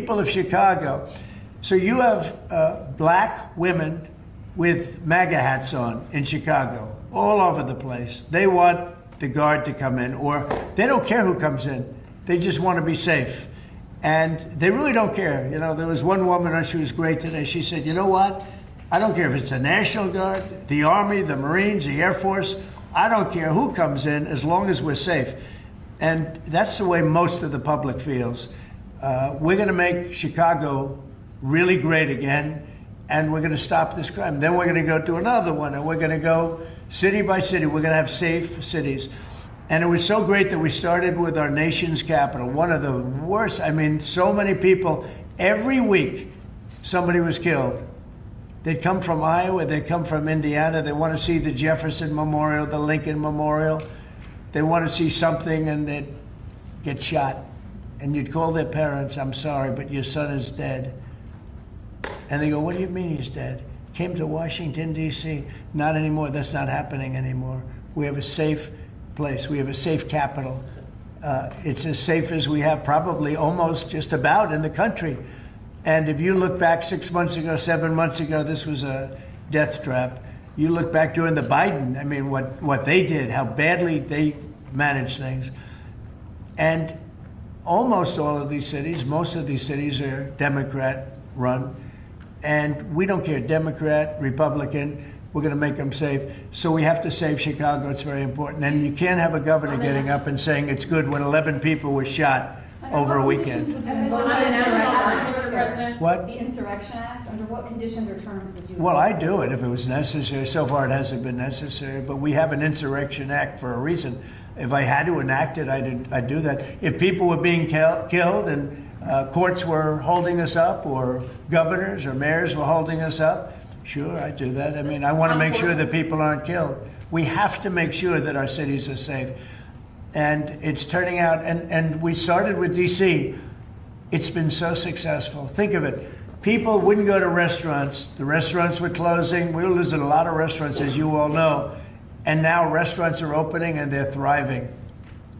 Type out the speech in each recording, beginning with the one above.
people of Chicago. So you have black women with MAGA hats on in Chicago, all over the place. They want the guard to come in, or they don't care who comes in. They just want to be safe. And they really don't care. You know, there was one woman, she was great today. She said, you know what? I don't care if it's the National Guard, the Army, the Marines, the Air Force. I don't care who comes in as long as we're safe. And that's the way most of the public feels. We're going to make Chicago really great again, and we're going to stop this crime. Then we're going to go to another one, and we're going to go city by city. We're going to have safe cities. And it was so great that we started with our nation's capital, one of the worst. I mean, so many people, every week somebody was killed. They'd come from Iowa, they'd come from Indiana, they want to see the Jefferson Memorial, the Lincoln Memorial. They want to see something, and they'd get shot. And you'd call their parents, I'm sorry, but your son is dead. And they go, what do you mean he's dead? Came to Washington, D.C. Not anymore. That's not happening anymore. We have a safe place. We have a safe capital. It's as safe as we have probably almost just about in the country. And if you look back 6 months ago, 7 months ago, this was a death trap. You look back during the Biden, I mean, what they did, how badly they managed things. And almost all of these cities, most of these cities are Democrat run. And we don't care, Democrat, Republican, we're going to make them safe. So we have to save Chicago. It's very important. And you can't have a governor getting up and saying it's good when 11 people were shot over a weekend. What? The Insurrection Act, under what conditions or terms would you? Well, I'd do it if it was necessary. So far it hasn't been necessary, but we have an Insurrection Act for a reason. If I had to enact it, I'd do that. If people were being killed and courts were holding us up, or governors or mayors were holding us up, sure, I'd do that. I mean, I want to make sure that people aren't killed. We have to make sure that our cities are safe. And it's turning out, and we started with D.C. It's been so successful. Think of it. People wouldn't go to restaurants. The restaurants were closing. We were losing a lot of restaurants, as you all know. And now restaurants are opening and they're thriving.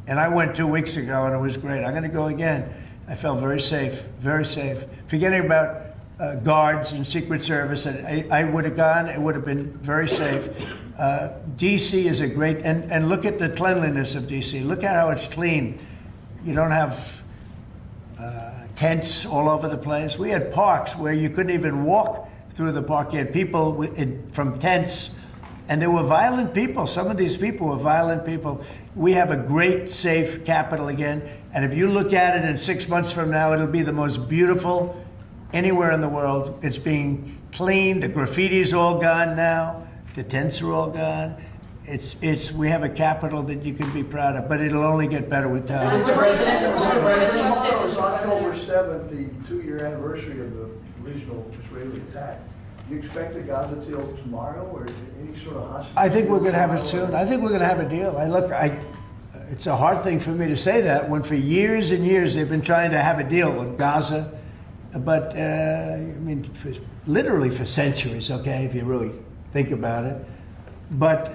And I went 2 weeks ago and it was great. I'm going to go again. I felt very safe, very safe. Forgetting about guards and Secret Service, I would have gone. It would have been very safe. D.C. is a great, and look at the cleanliness of D.C. Look at how it's clean. You don't have tents all over the place. We had parks where you couldn't even walk through the park. You had people from tents, and they were violent people. Some of these people were violent people. We have a great, safe capital again, and if you look at it in 6 months from now, it'll be the most beautiful anywhere in the world. It's being cleaned. The graffiti's all gone now. The tents are all gone. We have a capital that you can be proud of, but it'll only get better with time. Mr. President, tomorrow is October 7th, the 2-year anniversary of the original Israeli attack. Do you expect the Gaza deal tomorrow, or any sort of hostage? I think we're going to have it soon. I think we're going to have a deal. It's a hard thing for me to say that when for years and years they've been trying to have a deal with Gaza, but I mean, literally for centuries. Okay, if you really think about it. But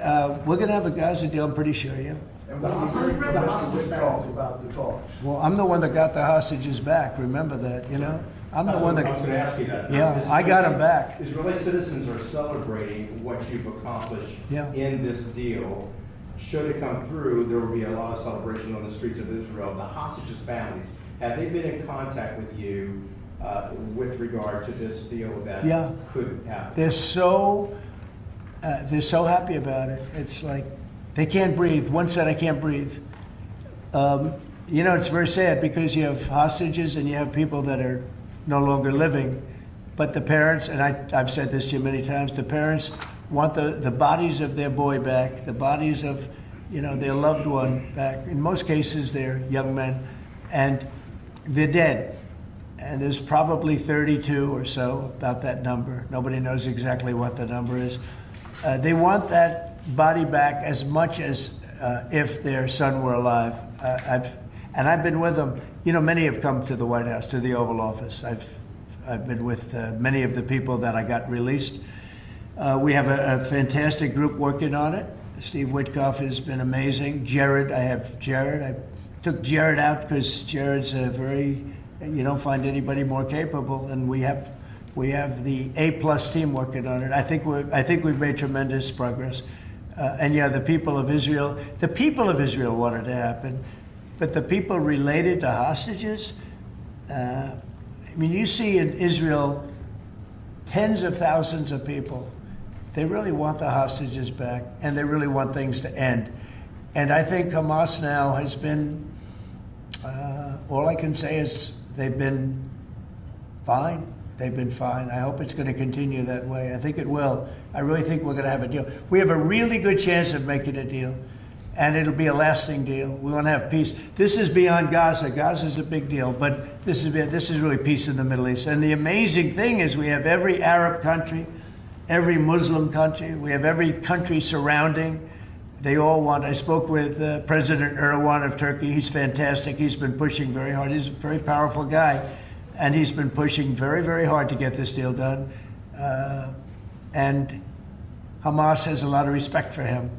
we're going to have a Gaza deal, I'm pretty sure, yeah. And what do you heard about the talks? Well, I'm the one that got the hostages back. Remember that, you know? I'm the one that. I was going to ask you that. Yeah, I got them back. Israeli citizens are celebrating what you've accomplished in this deal. Should it come through, there will be a lot of celebration on the streets of Israel. The hostages' families, have they been in contact with you with regard to this deal that could happen? They're so happy about it. It's like they can't breathe. One said, I can't breathe. You know, it's very sad because you have hostages and you have people that are no longer living. But the parents, and I've said this to you many times, the parents want the bodies of their boy back, the bodies of, you know, their loved one back. In most cases, they're young men, and they're dead. And there's probably 32 or so, about that number. Nobody knows exactly what the number is. They want that body back as much as if their son were alive. I've been with them. You know, many have come to the White House, to the Oval Office. I've been with many of the people that I got released. We have a fantastic group working on it. Steve Witkoff has been amazing. Jared, I have Jared. I took Jared out because Jared's a very You don't find anybody more capable, and we have the A+ team working on it. I think we've made tremendous progress. And yeah, the people of Israel want it to happen, but the people related to hostages, I mean, you see in Israel tens of thousands of people. They really want the hostages back, and they really want things to end. And I think Hamas now has been, all I can say is they've been fine. They've been fine. I hope it's going to continue that way. I think it will. I really think we're going to have a deal. We have a really good chance of making a deal, and it'll be a lasting deal. We want to have peace. This is beyond Gaza. Gaza's a big deal, but this is really peace in the Middle East. And the amazing thing is we have every Arab country, every Muslim country, we have every country surrounding. They all want. I spoke with President Erdogan of Turkey. He's fantastic. He's been pushing very hard. He's a very powerful guy, and he's been pushing very, very hard to get this deal done. And Hamas has a lot of respect for him.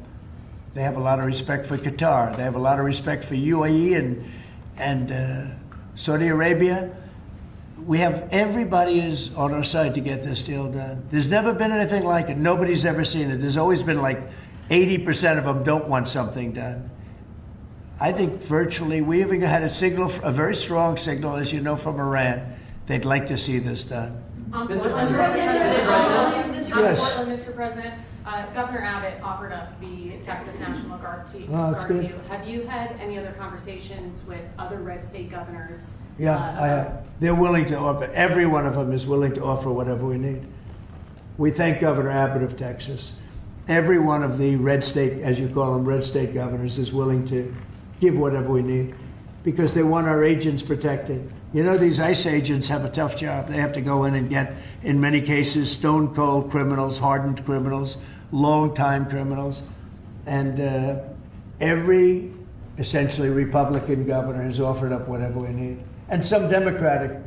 They have a lot of respect for Qatar. They have a lot of respect for UAE and Saudi Arabia. We have everybody is on our side to get this deal done. There's never been anything like it. Nobody's ever seen it. There's always been like 80% of them don't want something done. I think virtually we even had a signal, a very strong signal, as you know, from Iran. They'd like to see this done. Mr. President, Governor Abbott offered up the Texas National Guard to you. Have you had any other conversations with other red state governors? Yeah, I have. They're willing to offer. Every one of them is willing to offer whatever we need. We thank Governor Abbott of Texas. Every one of the red state, as you call them, red state governors is willing to give whatever we need because they want our agents protected. You know, these ICE agents have a tough job. They have to go in and get, in many cases, stone cold criminals, hardened criminals, long-time criminals. And every, essentially, Republican governor has offered up whatever we need. And some Democratic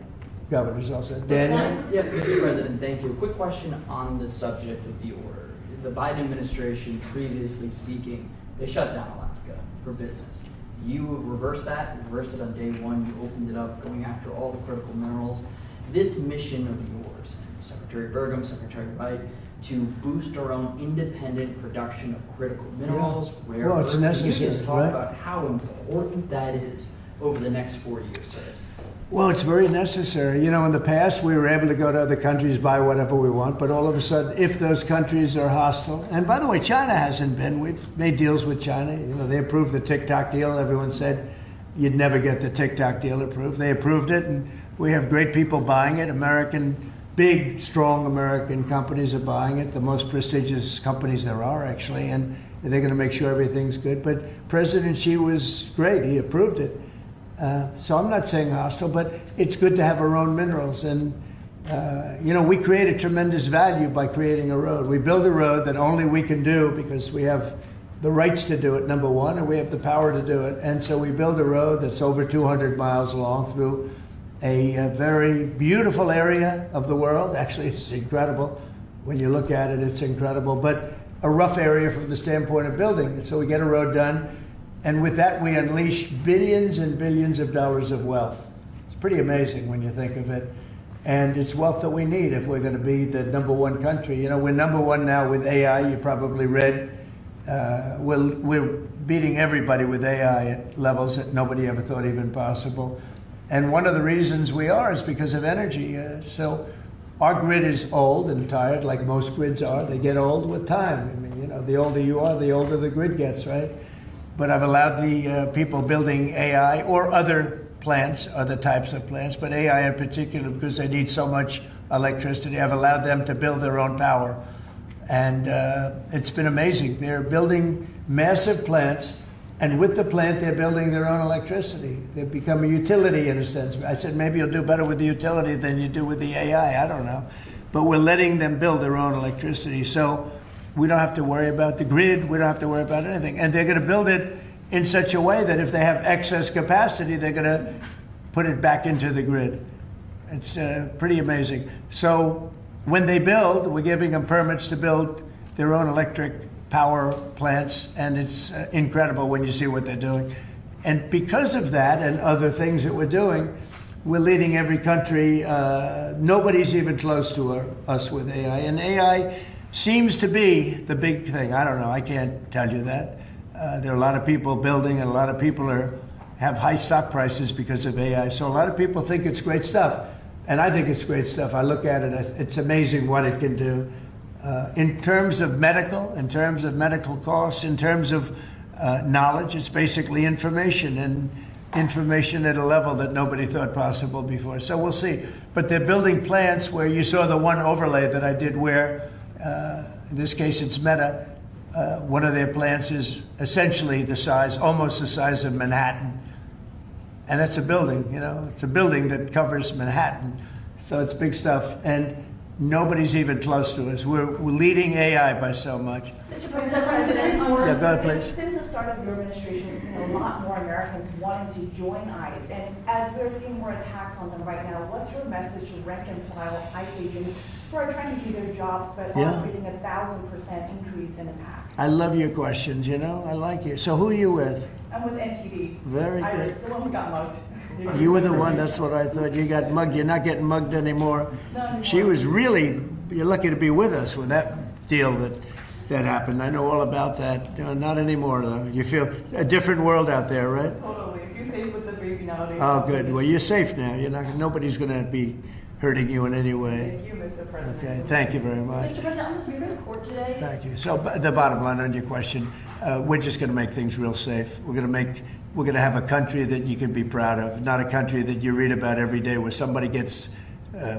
governors also. Daniel? Yeah, Mr. President, thank you. A quick question on the subject of the order. The Biden administration, previously speaking, they shut down Alaska for business. You reversed that, you reversed it on day one, you opened it up, going after all the critical minerals. This mission of yours, Secretary Burgum, Secretary Wright, to boost our own independent production of critical minerals, rare well, it's earths. necessary, Can you just talk right? about how important that is over the next 4 years, sir? Well, it's very necessary. You know, in the past, we were able to go to other countries, buy whatever we want, but all of a sudden, if those countries are hostile, and by the way, China hasn't been. We've made deals with China. You know, they approved the TikTok deal. Everyone said you'd never get the TikTok deal approved. They approved it, and we have great people buying it. Big, strong American companies are buying it, the most prestigious companies there are, actually, and they're going to make sure everything's good. But President Xi was great. He approved it. So I'm not saying hostile, but it's good to have our own minerals. And, you know, we create a tremendous value by creating a road. We build a road that only we can do because we have the rights to do it, number one, and we have the power to do it. And so we build a road that's over 200 miles long through a very beautiful area of the world. Actually, it's incredible. When you look at it, it's incredible. But a rough area from the standpoint of building. So we get a road done. And with that, we unleash billions and billions of dollars of wealth. It's pretty amazing when you think of it. And it's wealth that we need if we're going to be the #1 country. You know, we're #1 now with AI. You probably read. We're beating everybody with AI at levels that nobody ever thought even possible. And one of the reasons we are is because of energy. So our grid is old and tired, like most grids are. They get old with time. I mean, you know, the older you are, the older the grid gets, right? But I've allowed the people building AI or other plants, other types of plants, but AI in particular because they need so much electricity. I've allowed them to build their own power. And it's been amazing. They're building massive plants, and with the plant, they're building their own electricity. They've become a utility in a sense. I said, maybe you'll do better with the utility than you do with the AI. I don't know. But we're letting them build their own electricity. So we don't have to worry about the grid. We don't have to worry about anything. And they're going to build it in such a way that if they have excess capacity, they're going to put it back into the grid. It's pretty amazing. So when they build, we're giving them permits to build their own electric power plants, and it's incredible when you see what they're doing. And because of that and other things that we're doing, we're leading every country. Nobody's even close to us with AI. And AI seems to be the big thing. I don't know. I can't tell you that. There are a lot of people building, and a lot of people have high stock prices because of AI. So a lot of people think it's great stuff. And I think it's great stuff. I look at it, it's amazing what it can do. In terms of medical costs, in terms of knowledge, it's basically information, and information at a level that nobody thought possible before. So we'll see. But they're building plants where you saw the one overlay that I did where, in this case it's Meta, one of their plants is essentially almost the size of Manhattan. And that's a building, it's a building that covers Manhattan. So it's big stuff. And nobody's even close to us. We're leading AI by so much. Mr. President, yeah, go ahead, please. Since the start of your administration, we've seen a lot more Americans wanting to join ICE. And as we're seeing more attacks on them right now, what's your message to rank and file ICE agents who are trying to do their jobs but are facing 1,000% increase in attacks? I love your questions, I like it. So who are you with? I'm with NTD. Very I was good. the one who got mugged. You were the one, that's what I thought. You got mugged. You're not getting mugged anymore. She was really, you're lucky to be with us with that deal that happened. I know all about that. Not anymore, though. You feel a different world out there, right? Totally. If you're safe with the baby nowadays. Oh, good. Well, you're safe now. Nobody's going to be hurting you in any way. Thank you, Mr. President. Okay, thank you very much. Mr. President, on the Supreme Court today. Thank you. So the bottom line on your question, we're just going to make things real safe. We're going to have a country that you can be proud of, not a country that you read about every day where somebody gets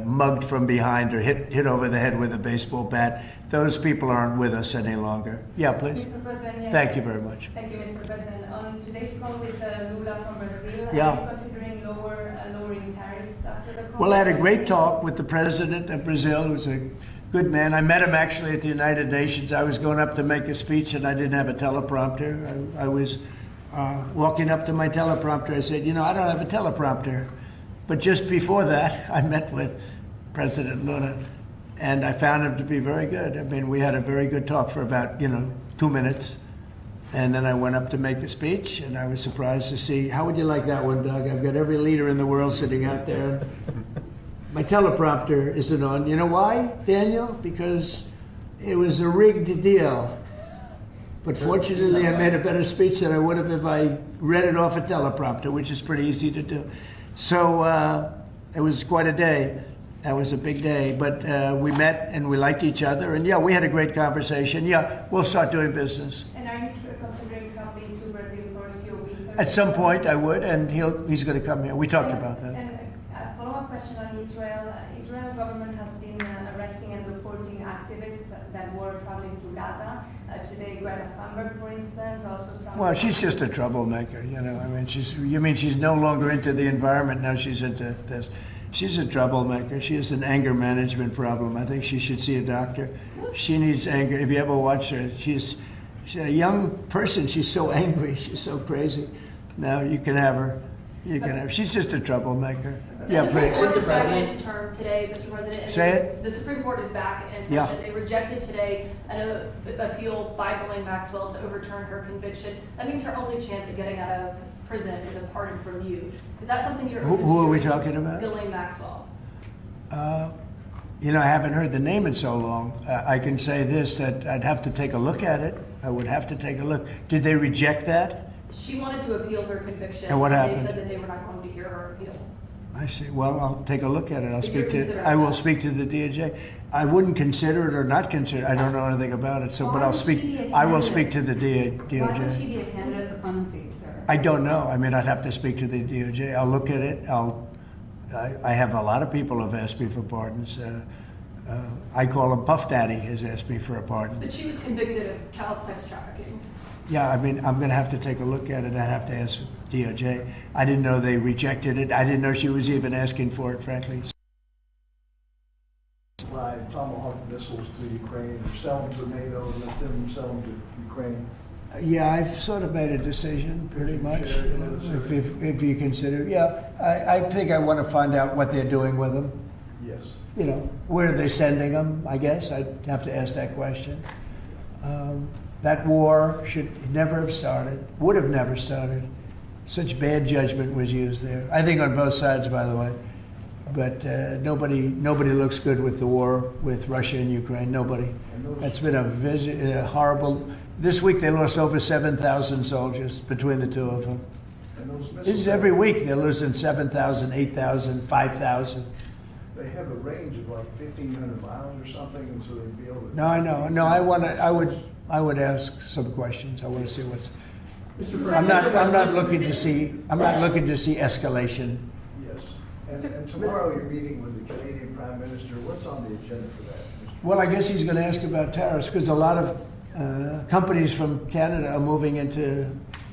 mugged from behind or hit over the head with a baseball bat. Those people aren't with us any longer. Yeah, please. Mr. President, yes. Thank you very much. Thank you, Mr. President. On today's call with Lula from Brazil, Yeah. are you considering lowering tariffs after the call? Well, I had a great talk with the president of Brazil, who's a good man. I met him actually at the United Nations. I was going up to make a speech and I didn't have a teleprompter. I was walking up to my teleprompter. I said, I don't have a teleprompter. But just before that, I met with President Lula, and I found him to be very good. I mean, we had a very good talk for about, 2 minutes. And then I went up to make a speech, and I was surprised to see, how would you like that one, Doug? I've got every leader in the world sitting out there. My teleprompter isn't on. You know why, Daniel? Because it was a rigged deal. But fortunately, I made a better speech than I would have if I read it off a teleprompter, which is pretty easy to do. So it was quite a day. That was a big day. But we met and we liked each other. And we had a great conversation. We'll start doing business. And are you considering traveling to Brazil for COP? At some point I would, and he's going to come here. We talked about that. And a follow-up question on Israel. Israel government has been arresting and reporting activists that were traveling to Gaza. Today, Greta Thunberg, for instance, also some... Well, she's just a troublemaker, I mean, she's no longer into the environment, now she's into this. She's a troublemaker. She has an anger management problem. I think she should see a doctor. She needs anger. If you ever watch her, she's a young person. She's so angry. She's so crazy. Now, you can have her. She's just a troublemaker. Yeah, please. The Supreme Court is back in its term today, Mr. President. And Say it. The Supreme Court is back, and they rejected today an appeal by Ghislaine Maxwell to overturn her conviction. That means her only chance of getting out of prison is a pardon from you. Is that something you're... Who are we talking about? Ghislaine Maxwell. I haven't heard the name in so long. I can say this, that I'd have to take a look at it. I would have to take a look. Did they reject that? She wanted to appeal her conviction. And what happened? They said that they were not going to hear her appeal. I see. Well, I'll take a look at it. I will speak to the DOJ. I wouldn't consider it or not consider it. I don't know anything about it. So, but I'll speak. I will speak to the DOJ. Why would she be a candidate for clemency, sir? I don't know. I mean, I'd have to speak to the DOJ. I'll look at it. I have a lot of people who have asked me for pardons. I call him Puff Daddy has asked me for a pardon. But she was convicted of child sex trafficking. Yeah, I mean, I'm going to have to take a look at it. I'd have to ask DOJ. I didn't know they rejected it. I didn't know she was even asking for it, frankly. By Tomahawk missiles to Ukraine, or sell them to NATO and let them sell them to Ukraine. Yeah, I've sort of made a decision, pretty much. If you consider, I think I want to find out what they're doing with them. Yes. Where are they sending them? I guess I'd have to ask that question. That war should never have started, would have never started, such bad judgment was used there. I think on both sides, by the way. But nobody looks good with the war with Russia and Ukraine. Nobody. That's been a horrible. This week they lost over 7,000 soldiers between the two of them. This is every week they're losing 7,000, 8,000, 5,000. They have a range of like 1,500 miles or something, and so they'd be able to. No, I know. No, I would ask some questions. I want to see what's. I'm not looking to see escalation. Yes. And tomorrow you're meeting with the Canadian Prime Minister. What's on the agenda for that? Well, I guess he's going to ask about tariffs because a lot of companies from Canada are moving into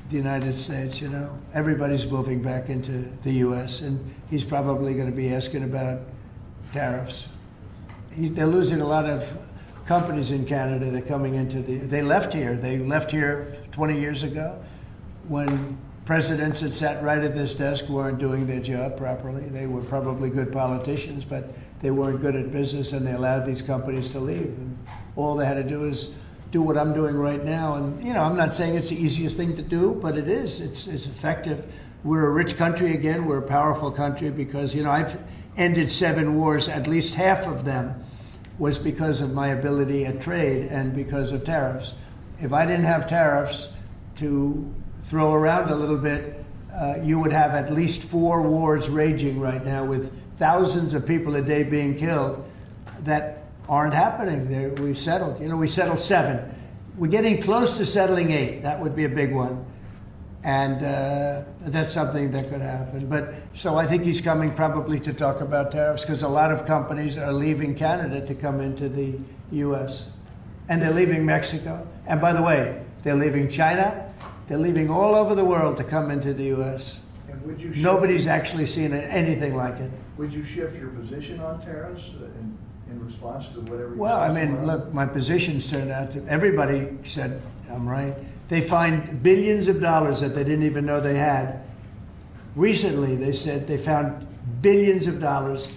the United States. You know, everybody's moving back into the U.S. and he's probably going to be asking about tariffs. They're losing a lot of companies in Canada. They're coming into they left here. They left here 20 years ago when presidents that sat right at this desk weren't doing their job properly. They were probably good politicians, but they weren't good at business, and they allowed these companies to leave. And all they had to do is do what I'm doing right now. And, you know, I'm not saying it's the easiest thing to do, but it is. It's effective. We're a rich country again. We're a powerful country because, you know, I've ended 7 wars. At least half of them was because of my ability at trade and because of tariffs. If I didn't have tariffs to throw around a little bit, you would have at least 4 wars raging right now with thousands of people a day being killed that aren't happening. We've settled. You know, we settled 7. We're getting close to settling 8. That would be a big one. And that's something that could happen. But so I think he's coming probably to talk about tariffs because a lot of companies are leaving Canada to come into the U.S. And they're leaving Mexico. And by the way, they're leaving China. They're leaving all over the world to come into the U.S. And would you Nobody's actually seen anything like it. Would you shift your position on tariffs in response to whatever? Well, I mean, look, my positions turned out to, everybody said I'm right. They find billions of dollars that they didn't even know they had. Recently, they said they found billions of dollars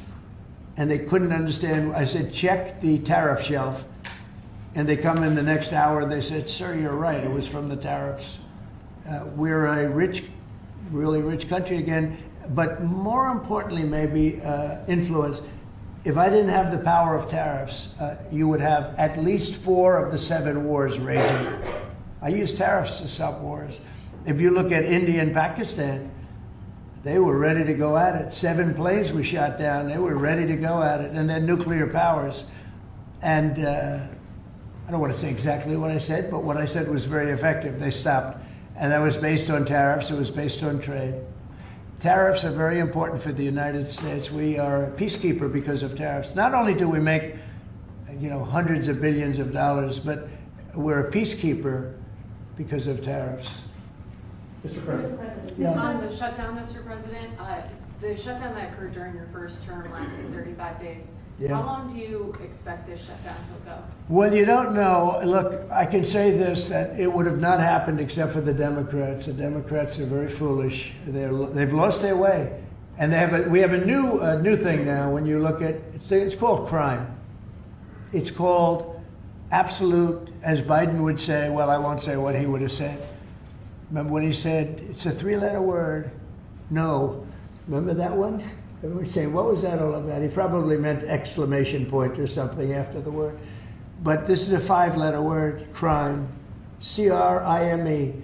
and they couldn't understand. I said, check the tariff shelf. And they come in the next hour and they said, sir, you're right. It was from the tariffs. We're a rich, really rich country again. But more importantly, maybe influence. If I didn't have the power of tariffs, you would have at least 4 of the 7 wars raging. I use tariffs to stop wars. If you look at India and Pakistan, they were ready to go at it. 7 planes were shot down. They were ready to go at it. And they're nuclear powers. And I don't want to say exactly what I said, but what I said was very effective. They stopped. And that was based on tariffs. It was based on trade. Tariffs are very important for the United States. We are a peacekeeper because of tariffs. Not only do we make, you know, hundreds of billions of dollars, but we're a peacekeeper because of tariffs. Mr. President. Yeah. On the shutdown, Mr. President, the shutdown that occurred during your first term lasted 35 days. Yeah. How long do you expect this shutdown to go? Well, you don't know. Look, I can say this, that it would have not happened except for the Democrats. The Democrats are very foolish. They've lost their way. And we have a new thing now when you look at, it's called crime. It's called absolute, as Biden would say, well, I won't say what he would have said. Remember when he said, it's a 3-letter word, no. Remember that one? Everyone's saying, what was that all about? He probably meant exclamation point or something after the word. But this is a 5-letter word, crime, C-R-I-M-E.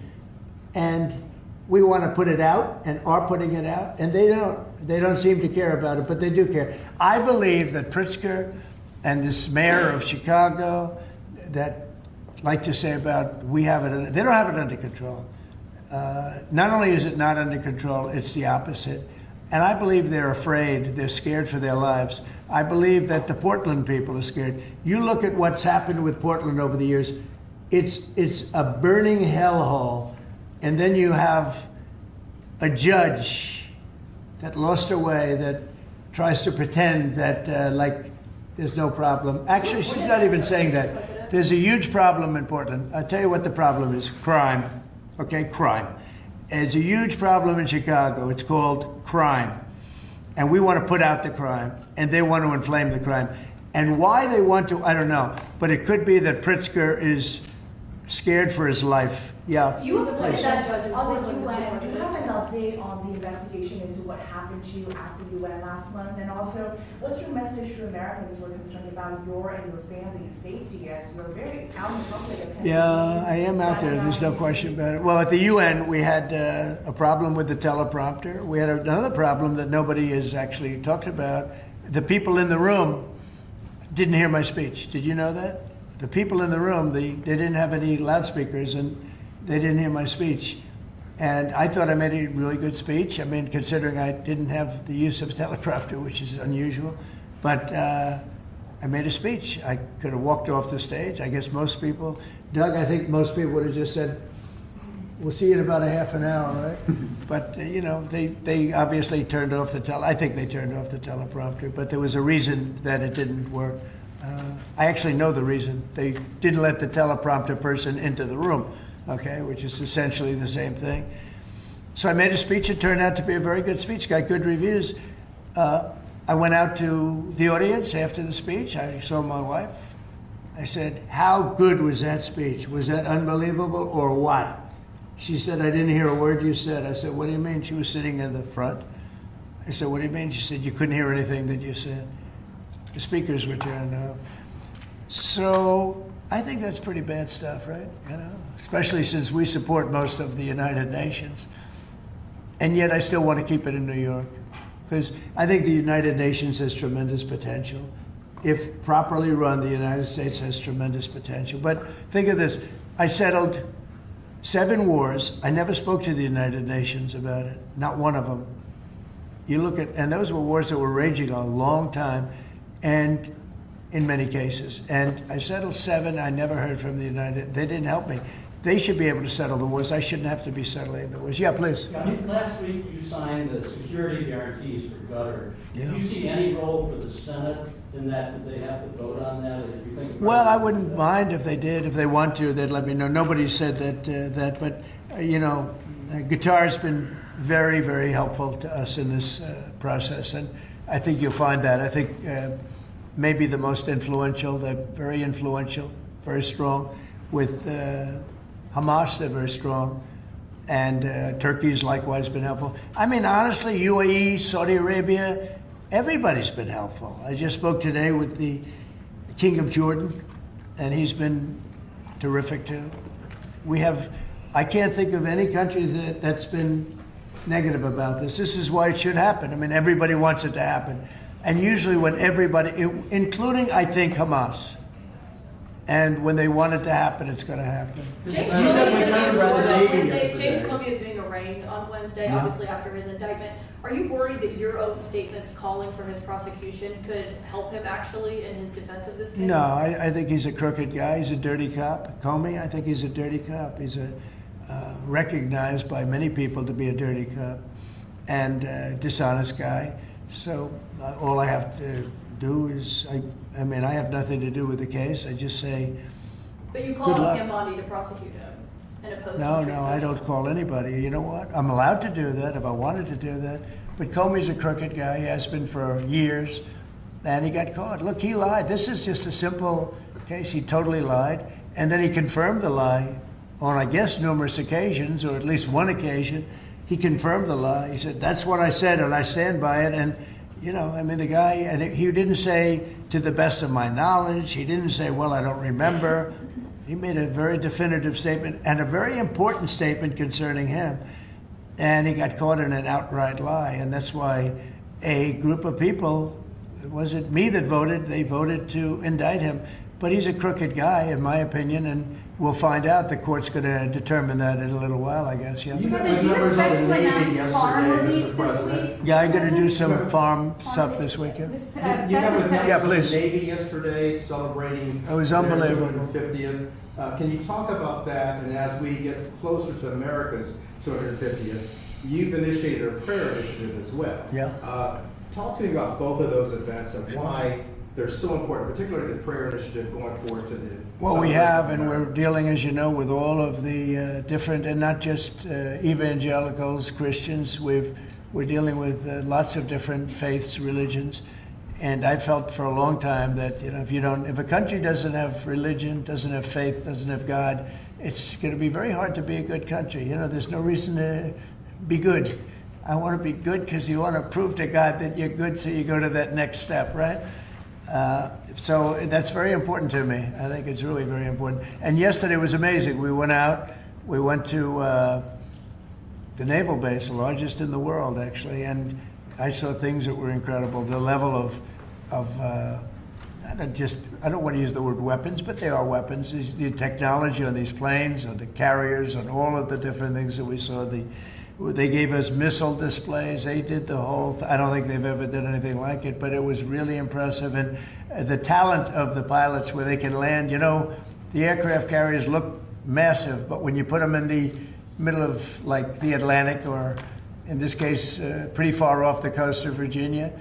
And we want to put it out and are putting it out, and they don't seem to care about it, but they do care. I believe that Pritzker and this mayor of Chicago that like to say about they don't have it under control. Not only is it not under control, it's the opposite. And I believe they're afraid, they're scared for their lives. I believe that the Portland people are scared. You look at what's happened with Portland over the years, it's a burning hellhole. And then you have a judge that lost her way, that tries to pretend that like there's no problem. Actually, she's not even saying that. There's a huge problem in Portland. I'll tell you what the problem is, crime. Okay, crime. There's a huge problem in Chicago. It's called crime. And we want to put out the crime, and they want to inflame the crime. And why they want to, I don't know. But it could be that Pritzker is scared for his life. Yeah. You appointed that judge in On Portland, the Mr. UN, do you have President. an update on the investigation into what happened to you at the UN last month? And also, what's your message to Americans who are concerned about your and your family's safety as you're very out in public attending? Yeah, I am out there. There's no question about it. Well, at the UN, we had a problem with the teleprompter. We had another problem that nobody has actually talked about. The people in the room didn't hear my speech. Did you know that? The people in the room, they didn't have any loudspeakers, and they didn't hear my speech. And I thought I made a really good speech. I mean, considering I didn't have the use of teleprompter, which is unusual. But I made a speech. I could have walked off the stage. I guess most people, Doug, I think most people would have just said, we'll see you in about a half an hour, right? But, you know, they obviously turned off I think they turned off the teleprompter, but there was a reason that it didn't work. I actually know the reason. They didn't let the teleprompter person into the room, okay, which is essentially the same thing. So I made a speech. It turned out to be a very good speech, got good reviews. I went out to the audience after the speech. I saw my wife. I said, how good was that speech? Was that unbelievable or what? She said, I didn't hear a word you said. I said, what do you mean? She was sitting in the front. I said, what do you mean? She said, you couldn't hear anything that you said. The speakers were turned off. So I think that's pretty bad stuff, right? You know, especially since we support most of the United Nations. And yet I still want to keep it in New York, because I think the United Nations has tremendous potential. If properly run, the United States has tremendous potential. But think of this. I settled 7 wars. I never spoke to the United Nations about it, not one of them. You look at, and those were wars that were raging a long time, and in many cases. And I settled 7. I never heard from the they didn't help me. They should be able to settle the wars. I shouldn't have to be settling the wars. Yeah, please. Last week you signed the security guarantees for Qatar. Yeah. Do you see any role for the Senate in that? They have to vote on that? Or do you think Well, I wouldn't mind if they did. If they want to, they'd let me know. Nobody said that, but you know, Qatar's been very, very helpful to us in this process, and I think you'll find that. I think maybe the most influential. They're very influential, very strong. With Hamas, they're very strong, and Turkey's likewise been helpful. I mean, honestly, UAE, Saudi Arabia, everybody's been helpful. I just spoke today with the King of Jordan, and he's been terrific too. I can't think of any country that's been negative about this. This is why it should happen. I mean, everybody wants it to happen. And usually when everybody, including, I think, Hamas, and when they want it to happen, it's going to happen. James Comey is being arraigned on Wednesday, Yeah. obviously after his indictment. Are you worried that your own statements calling for his prosecution could help him actually in his defense of this case? No, I think he's a crooked guy. He's a dirty cop. Comey, I think he's a dirty cop. He's recognized by many people to be a dirty cop and a dishonest guy. So all I have to do is, I mean, I have nothing to do with the case. I just say, But you Good called luck. on Bondi to prosecute him and oppose no, him. I don't call anybody. You know what? I'm allowed to do that if I wanted to do that. But Comey's a crooked guy. He has been for years. And he got caught. Look, he lied. This is just a simple case. He totally lied. And then he confirmed the lie on, I guess, numerous occasions, or at least one occasion. He confirmed the lie. He said, that's what I said, and I stand by it. And, you know, I mean, the guy, and he didn't say, to the best of my knowledge. He didn't say, well, I don't remember. He made a very definitive statement and a very important statement concerning him. And he got caught in an outright lie. And that's why a group of people, it wasn't me that voted, they voted to indict him. But he's a crooked guy, in my opinion, and we'll find out. The court's going to determine that in a little while, I guess, yeah. President, do you expect to announce farm relief this week? Yeah, I'm going to do some farm stuff this weekend. This, You met with President- Yeah, members of please. the Navy yesterday celebrating It was their unbelievable. 250th. Can you talk about that? And as we get closer to America's 250th, you've initiated a prayer initiative as well. Yeah. Talk to me about both of those events and why they're so important, particularly the prayer initiative going forward to the. Well, we have, and we're dealing, as you know, with all of the different, and not just evangelicals, Christians. We're dealing with lots of different faiths, religions, And I felt for a long time that, if a country doesn't have religion, doesn't have faith, doesn't have God, it's going to be very hard to be a good country. There's no reason to be good. I want to be good because you want to prove to God that you're good, so you go to that next step, right? So that's very important to me. I think it's really very important. And yesterday was amazing. We went out. We went to the naval base, the largest in the world, actually, and I saw things that were incredible. The level of I don't want to use the word weapons, but they are weapons. The technology on these planes, on the carriers, on all of the different things that we saw. They gave us missile displays. They did the whole. I don't think they've ever done anything like it, but it was really impressive. And the talent of the pilots, where they can land. The aircraft carriers look massive, but when you put them in the middle of like the Atlantic, or in this case, pretty far off the coast of Virginia,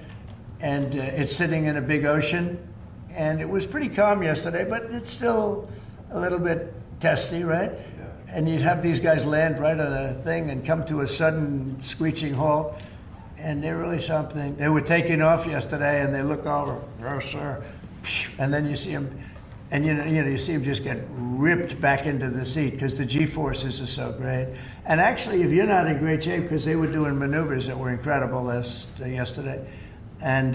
and it's sitting in a big ocean. And it was pretty calm yesterday, but it's still a little bit testy, right? Yeah. And you'd have these guys land right on a thing and come to a sudden screeching halt. And they're really something. They were taking off yesterday, and they look over, yes, sir. And then you see them, and you see them just get ripped back into the seat because the G-forces are so great. And actually, if you're not in great shape, because they were doing maneuvers that were incredible yesterday, and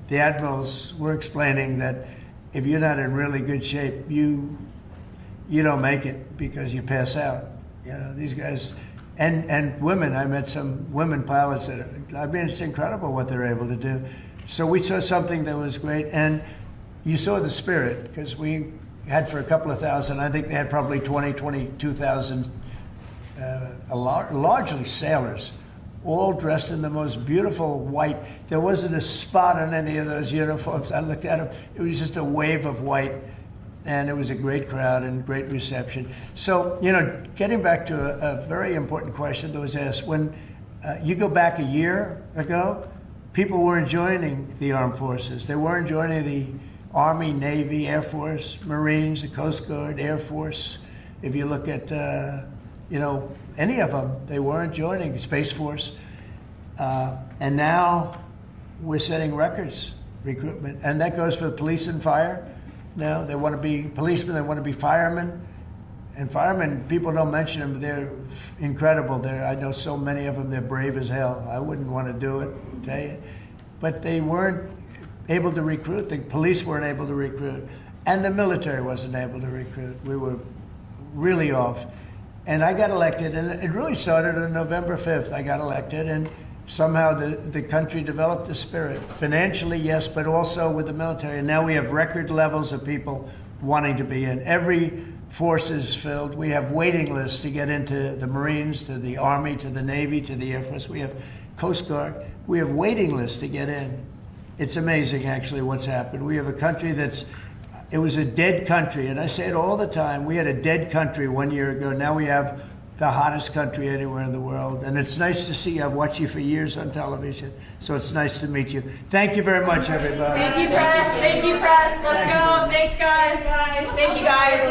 the admirals were explaining that if you're not in really good shape, you don't make it because you pass out. These guys, and women. I met some women pilots it's incredible what they're able to do. So we saw something that was great, and you saw the spirit, because we had for a couple of thousand. I think they had probably 22,000, largely sailors, all dressed in the most beautiful white. There wasn't a spot on any of those uniforms. I looked at them. It was just a wave of white, and it was a great crowd and great reception. So, getting back to a very important question that was asked, when you go back a year ago, people weren't joining the armed forces. They weren't joining the Army, Navy, Air Force, Marines, the Coast Guard, Air Force. If you look at, any of them, they weren't joining the Space Force. And now we're setting records, recruitment. And that goes for the police and fire. Now they want to be policemen, they want to be firemen. And firemen, people don't mention them, but they're incredible. I know so many of them, they're brave as hell. I wouldn't want to do it, tell you. But they weren't able to recruit. The police weren't able to recruit. And the military wasn't able to recruit. We were really off. And I got elected, and it really started on November 5th. I got elected, and somehow the country developed a spirit. Financially, yes, but also with the military. And now we have record levels of people wanting to be in. Every force is filled. We have waiting lists to get into the Marines, to the Army, to the Navy, to the Air Force. We have Coast Guard. We have waiting lists to get in. It's amazing, actually, what's happened. We have a country it was a dead country, and I say it all the time. We had a dead country 1 year ago. Now we have the hottest country anywhere in the world. And it's nice to see you. I've watched you for years on television, so it's nice to meet you. Thank you very much, everybody. Thank you, press. Thank you, press. Let's go. Thanks, guys. Thank you, guys.